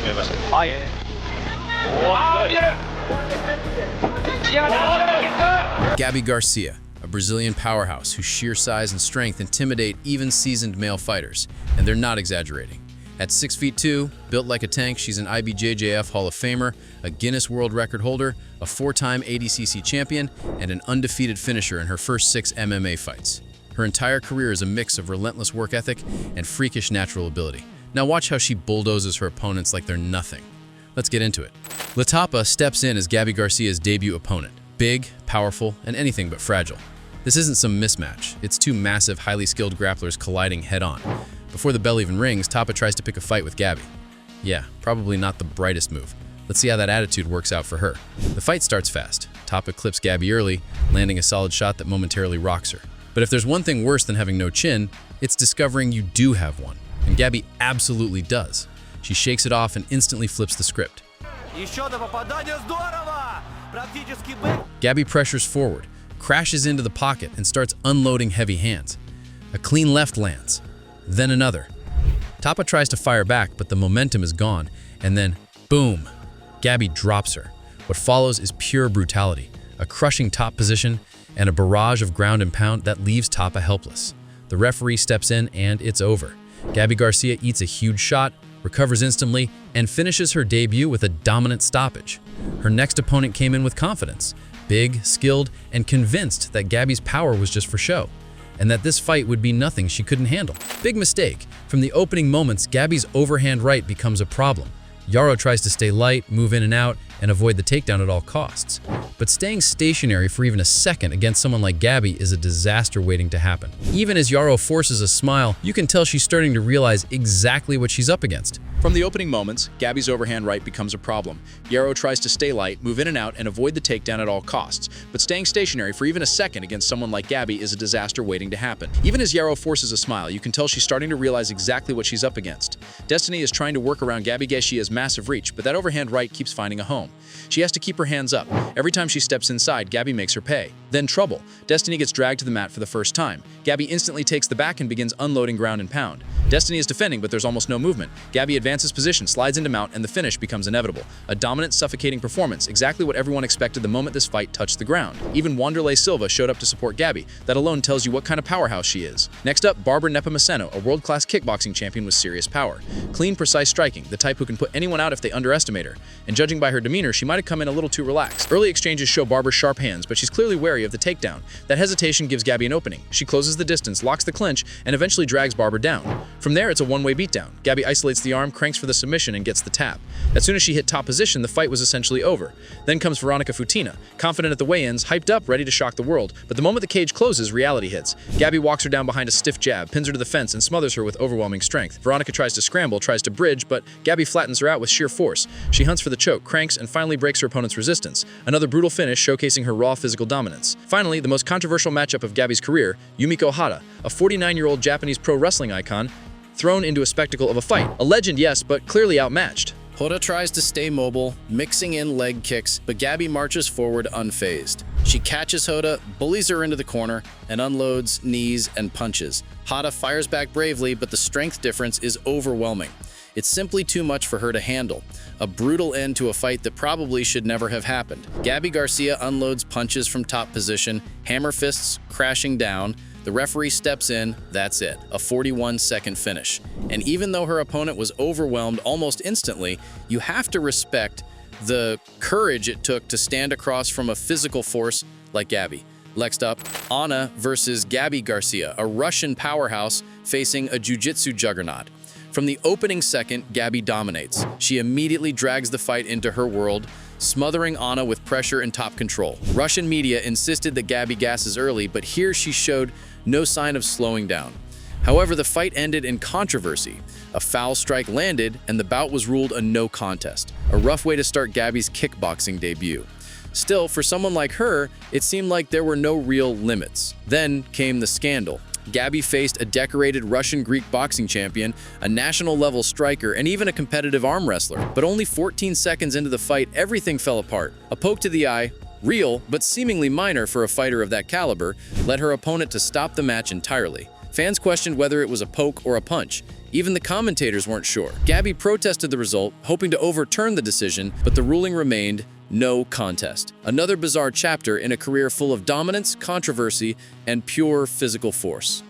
違いました。Gabi Garcia, a Brazilian powerhouse whose sheer size and strength intimidate even seasoned male fighters, and they're not exaggerating. At 6'2", built like a tank, she's an IBJJF Hall of Famer, a Guinness World Record holder, a 4-time ADCC champion, and an undefeated finisher in her first 6 MMA fights. Her entire career is a mix of relentless work ethic and freakish natural ability. Now watch how she bulldozes her opponents like they're nothing. Let's get into it. Latapa steps in as Gabi Garcia's debut opponent. Big, powerful, and anything but fragile. This isn't some mismatch. It's two massive, highly skilled grapplers colliding head-on. Before the bell even rings, Tapa tries to pick a fight with Gabi. Yeah, probably not the brightest move. Let's see how that attitude works out for her. The fight starts fast. Tapa clips Gabi early, landing a solid shot that momentarily rocks her. But if there's one thing worse than having no chin, it's discovering you do have one. And Gabi absolutely does. She shakes it off and instantly flips the script. Gabi pressures forward, crashes into the pocket, and starts unloading heavy hands. A clean left lands. Then another. Tapa tries to fire back, but the momentum is gone, and then, boom, Gabi drops her. What follows is pure brutality, a crushing top position, and a barrage of ground and pound that leaves Tapa helpless. The referee steps in, and it's over. Gabi Garcia eats a huge shot, recovers instantly, and finishes her debut with a dominant stoppage. Her next opponent came in with confidence, big, skilled, and convinced that Gabi's power was just for show, and that this fight would be nothing she couldn't handle. Big mistake. From the opening moments, Gabi's overhand right becomes a problem. Yaro tries to stay light, move in and out, and avoid the takedown at all costs. But staying stationary for even a second against someone like Gabi is a disaster waiting to happen. Even as Yaro forces a smile, you can tell she's starting to realize exactly what she's up against. From the opening moments, Gabi's overhand right becomes a problem. Yaro tries to stay light, move in and out, and avoid the takedown at all costs. But staying stationary for even a second against someone like Gabi is a disaster waiting to happen. Even as Yaro forces a smile, you can tell she's starting to realize exactly what she's up against. Destiny is trying to work around Gabi Garcia's massive reach, but that overhand right keeps finding a home. She has to keep her hands up. Every time she steps inside, Gabi makes her pay. Then trouble. Destiny gets dragged to the mat for the first time. Gabi instantly takes the back and begins unloading ground and pound. Destiny is defending, but there's almost no movement. Gabi advances position, slides into mount, and the finish becomes inevitable. A dominant, suffocating performance, exactly what everyone expected the moment this fight touched the ground. Even Wanderlei Silva showed up to support Gabi. That alone tells you what kind of powerhouse she is. Next up, Barbara Nepomuceno, a world-class kickboxing champion with serious power. Clean, precise striking, the type who can put anyone out if they underestimate her. And judging by her demeanor, she might have come in a little too relaxed. Early exchanges show Barbara's sharp hands, but she's clearly wary of the takedown. That hesitation gives Gabi an opening. She closes the distance, locks the clinch, and eventually drags Barbara down. From there, it's a one-way beatdown. Gabi isolates the arm, cranks for the submission, and gets the tap. As soon as she hit top position, the fight was essentially over. Then comes Veronica Futina, confident at the weigh-ins, hyped up, ready to shock the world. But the moment the cage closes, reality hits. Gabi walks her down behind a stiff jab, pins her to the fence, and smothers her with overwhelming strength. Veronica tries to scramble, tries to bridge, but Gabi flattens her out with sheer force. She hunts for the choke, cranks, and finally breaks her opponent's resistance. Another brutal finish showcasing her raw physical dominance. Finally, the most controversial matchup of Gabi's career, Yumiko Hata, a 49-year-old Japanese pro wrestling icon, thrown into a spectacle of a fight. A legend, yes, but clearly outmatched. Hoda tries to stay mobile, mixing in leg kicks, but Gabi marches forward unfazed. She catches Hoda, bullies her into the corner, and unloads knees and punches. Hoda fires back bravely, but the strength difference is overwhelming. It's simply too much for her to handle. A brutal end to a fight that probably should never have happened. Gabi Garcia unloads punches from top position, hammer fists crashing down. The referee steps in, that's it, a 41-second finish. And even though her opponent was overwhelmed almost instantly, you have to respect the courage it took to stand across from a physical force like Gabi. Next up, Anna versus Gabi Garcia, a Russian powerhouse facing a jiu-jitsu juggernaut. From the opening second, Gabi dominates. She immediately drags the fight into her world, smothering Anna with pressure and top control. Russian media insisted that Gabi gasses early, but here she showed no sign of slowing down. However, the fight ended in controversy. A foul strike landed, and the bout was ruled a no contest. A rough way to start Gabi's kickboxing debut. Still, for someone like her, it seemed like there were no real limits. Then came the scandal. Gabi faced a decorated Russian Greek boxing champion, a national-level striker, and even a competitive arm wrestler. But only 14 seconds into the fight, everything fell apart. A poke to the eye, real but seemingly minor for a fighter of that caliber, led her opponent to stop the match entirely. Fans questioned whether it was a poke or a punch. Even the commentators weren't sure. Gabi protested the result, hoping to overturn the decision, but the ruling remained no contest. Another bizarre chapter in a career full of dominance, controversy, and pure physical force.